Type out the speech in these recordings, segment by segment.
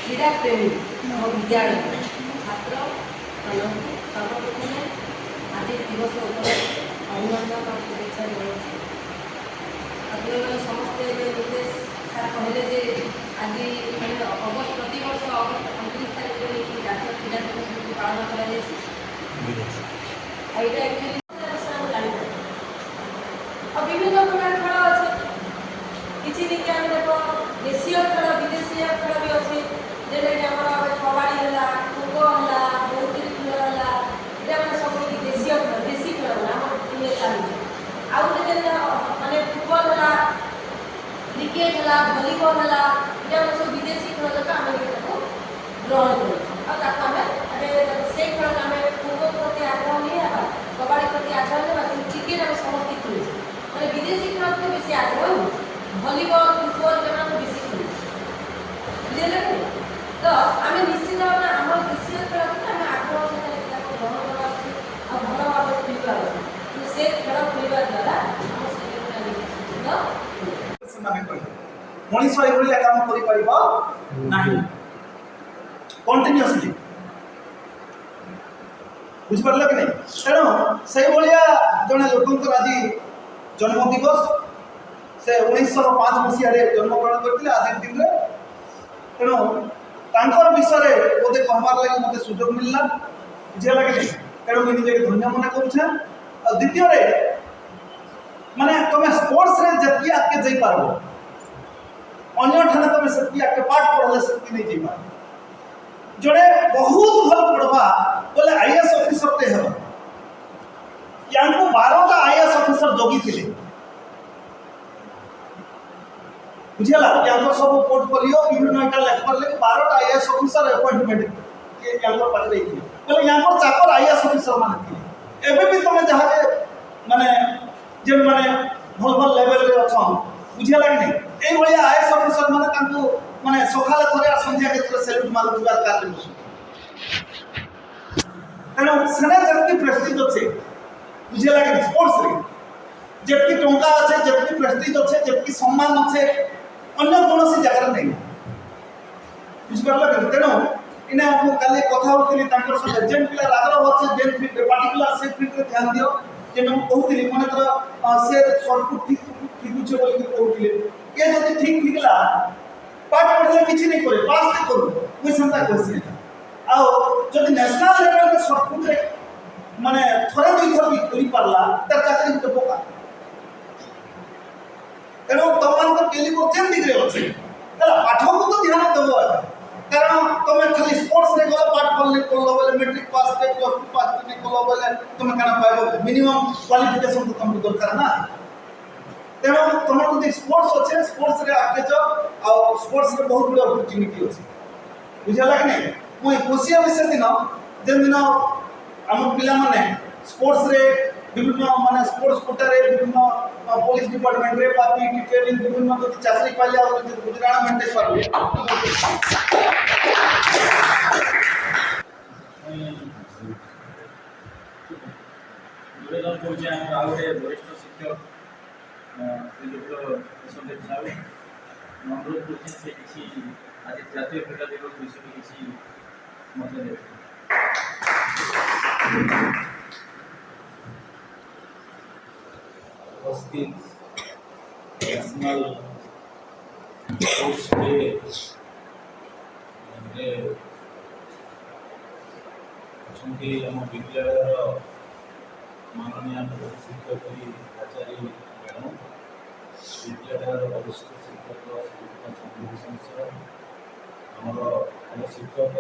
क्रीड़ा प्रेमी विद्यालय छात्र सर्वप्रथम आज दिवस अभिनंदन और शुभेच्छा जनाऊँ। समस्ते निर्देश सार कहले आज मैंने अगस्त प्रतिवर्ष अगस्त 29 तारीख में जातीय क्रीड़ा दिवस पालन कर विभिन्न प्रकार खेल अच्छे किसी विज्ञान देख देशीय खेल विदेशी खेल भी अच्छे जेटा कि कबाड़ी है खो है बहुत खेल है सब देशीय खेल देशी खेल चलुचे आउ मानने फुटबल है क्रिकेट है भलीबल है ये सब विदेशी खेल जगह आम ग्रहण करें से खेल आम फुटबल प्रति आग्रह नहीं कबाड़ी प्रति आग्रह नहीं क्रिकेट आम समस्त खेल मैंने विदेशी खेल प्रति बेसी आग्रह हो भलीबल फुटबल जमा बेसी खेल बुझे तो आम निश्चित भाव आम देशीय खेल आम आग्रह सहित ग्रहण करवा और भल भाव खेलवार से खेल खेलवा द्वारा मनीष ये काम कर कंटिन्यूअसली बुझिपारे कि नहीं तेणु से जड़े लोक आज जन्म दिवस से 1905 मसीह जन्मग्रहण करते आज दिन में तेणु तांकर विषय बोधे कहबार लगे मत सुजोग मिलला बुझेगा कि नहीं तेणु मुझे निजे धन्य मन करुछे और द्वितीय माने तुम स्पोर्ट्स रे जतकी आके जाई पारबो अन्य ठाने तुम सेतकी आके पाठ पढ़ले सेतकी नहीं जाई पार जड़े बहुत भल पढ़वा बोले आईएएस ऑफिसर ते हेबा यांको 12टा आईएएस ऑफिसर जोगी थिले बुझेला यांको सब पोर्टफोलियो विभिन्न एटा लेखबर ले 12टा आईएएस ऑफिसर अपॉइंटमेंट के यांको पाtre थिले बोले यांको चाकर आईएएस ऑफिसर माने थिले एबे भी तुम जहा माने जे माने भल भल लेवल रे अछन बुझे लागे नहीं ए भलिया आईएएस ऑफिसर माने तांको माने सखाले थरे आ संध्या के थरे सैल्यूट मारू दुबार कार्य बसु तेणु सेना जतकी प्रेस्टीज अच्छे बुझे लागे स्पोर्ट्स रे जतकी टंका अच्छे जतकी प्रेस्टीज अच्छे जतकी सम्मान अच्छे अन्य कोनोसी जगह नहीं बुझ पारला कि तेणु इने हम काली कथा होतली तांकर से जेन पिला आग्रह अच्छे जेन पर्टिकुलर से फील्ड रे ध्यान दियो जे हम कहतली माने तर से शॉर्टकट ठीक बुझे बोल के कहतली ये जति ठीक ला पाठ पढ़ले किछि नहीं करे पास नहीं करू कोई संता क्वेश्चन आ जति नेशनल लेवल के शॉर्टकट रे माने थरे दुई थर भी करी पारला तर चाकरी तो बोका तेणु तमान को केली को जेन डिग्री अछि तला पाठ को तो ध्यान देबो कारण तुम खाली स्पोर्ट्स रे गलो पाठ पढ़ले कोलो बोले मैट्रिक पास के प्लस 2 पास के कोलो बोले तुम काना पाइबो मिनिमम क्वालिफिकेशन तो तुम दरकार ना तेणु तुम जो स्पोर्ट्स अच्छे स्पोर्ट्स रे आगे जाओ और स्पोर्ट्स रे बहुत बड़ा अपॉर्चुनिटी अच्छे बुझला कि नहीं मुई खुशी विषय दिन जेन दिन आम पिला माने स्पोर्ट्स रे विभिन्न माने स्पोर्ट्स कोटा रे विभिन्न पुलिस डिपार्टमेंट रे बा पीटी ट्रेनिंग विभिन्न जो चाकरी पाइले और गुजराण मेंटेन पारबे निवेदन करुचे आम आगे वरिष्ठ शिक्षक अनुरोध कर आज जातीय क्रीड़ा दिवस विषय किसी मत उपस्थित नेशनल स्पोर्ट्स डे अच्छे आम विद्यालय माननीय शिक्षक आचार्य मैडम विद्यालय वरिष्ठ शिक्षक आम शिक्षक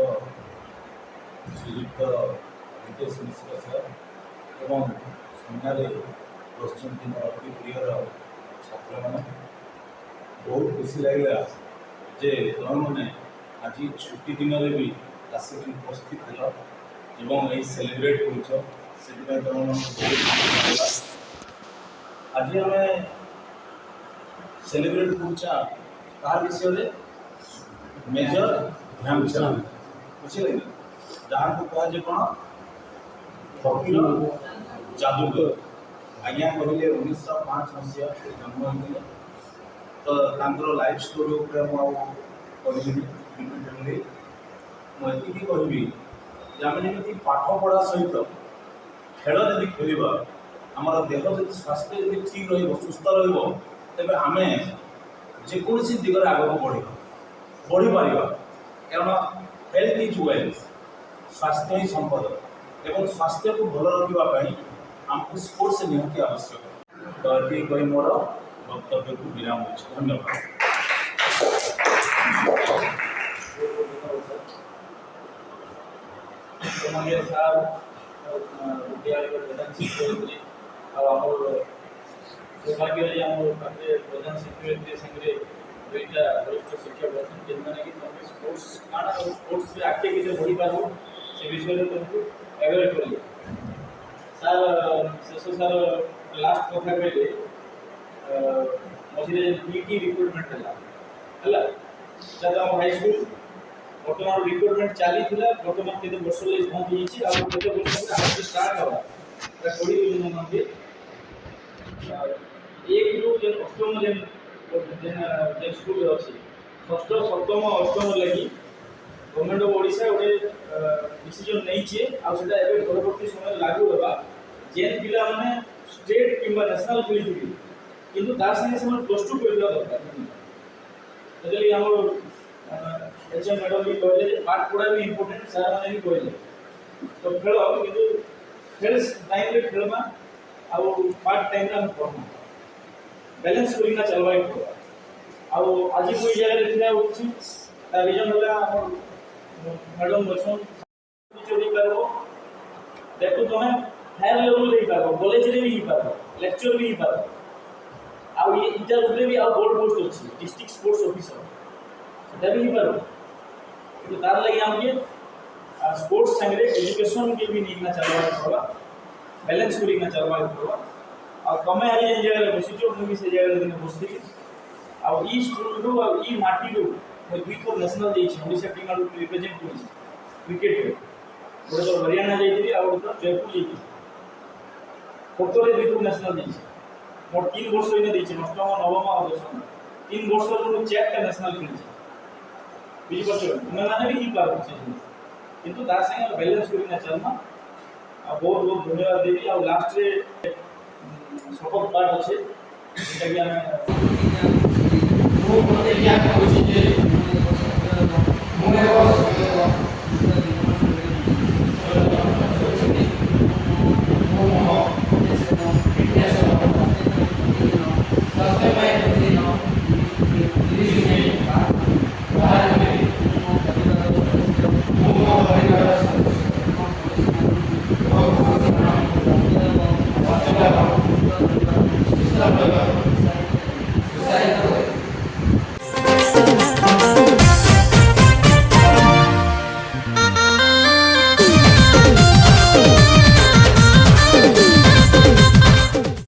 श्रीयुक्त रितेश मिश्र सर एवं सामने बसुँच अति प्रिय छात्र मैंने बहुत खुशी लगे जे तुम मैंने आज छुट्टी दिन में भी आसिक उपस्थित हो यही सेलिब्रेट कर आज आम सेलिब्रेट करा विषय मेजर ध्यानचंद बुझे जहाँ को कह कौन हॉकी जादूगर आज्ञा कहले 1905 मसीहा जन्म होते तो तांकर लाइफ स्टोरी उपरे मु कहली रिपीटेडली मुझे कहबी जे आम जमी पाठ पढ़ा सहित खेल जदि खेल आमर देह जब स्वास्थ्य जब ठीक रुस्त रेबे आम जेकोसी दिगरे आगक बढ़ी पार कारण हेल्थ इज वेल्थ स्वास्थ्य ही संपद एवं स्वास्थ्य को भल रखापी आमको स्पोर्ट्स निहाती आवश्यक तो ये कही मोर वक्तव्य को विराम हो धन्यवाद। प्रधान शिक्षक संगे दुईटा वरिष्ठ शिक्षक अच्छे जिनमें कि तुम स्पोर्ट्स काना स्पोर्ट्स आगे किसी बढ़ी पार से विषय में तुमको अवेयर कर सर शेष सर लास्ट कथा कहले मझे पीटी रिक्रुटमेंट है तो हाई स्कूल बर्तमान रिक्रुटमेंट चली बर्तमान केते वर्ष लगे पहुँची जाइए केते वर्ष स्टार्ट हवा कोड़ी एक रु जेन अष्टम जेन स्कूल अच्छी षष्ठ सप्तम अष्टम लगी गवर्नमेंट ऑफ ओडिशा गोटे डिसीजन नहीं आउटा एवं परवर्ती समय लागू होगा जेन पिला माने स्टेट किंबा नेशनल खेली किंतु तार संगे से +2 पढ़ा दरकार जदि आम एचएम मैडम भी कहले पाठ पढ़ा भी इम्पोर्टेंट सर मैंने भी कहले तो खेल किंतु खेल टाइम रे खेलमा आउ पार्ट टाइम रे पढ़मा बैलेंस करिना चलवा पड़ो आज कोई जगह देखा होची ता रीजन होला मैडम बचन टीचर ही पारबो देखो तुमे हायर लेवल ही पारबो कॉलेज रे भी पारबो लेक्चर भी पारबो आ ये इंटर रे भी आ बोर्ड पोस्ट अछि डिस्ट्रिक्ट स्पोर्ट्स ऑफिसर सेटा भी पारबो तो तार लगी हमके स्पोर्ट्स संगे एजुकेशन के भी नीना चलवा पड़ो बैलेंस करिना चलवा पड़ो आ तमे आज जे जगह बसिचो मुझे से जगह दिन बसती आ ई स्कूल रो आ ई माटी रो दुई थोर नेशनल जाइए ओडिशा टीम आड़ रिप्रेजेंट कर क्रिकेट रे गोटे तो हरियाणा जाइए आ गोटे तो जयपुर जाइए खो रे दुई थोर नेशनल जाइए मोर 3 वर्ष इन देइछि अष्टम नवम और दशम 3 वर्ष रो 4टा नेशनल खेली बुझी पछो तुमे माने भी ही पार किंतु तार संगे बैलेंस करिना चलमा आ बहुत बहुत धन्यवाद देवी आ लास्ट रे शपथ पाठ अच्छे जेटा कि हमें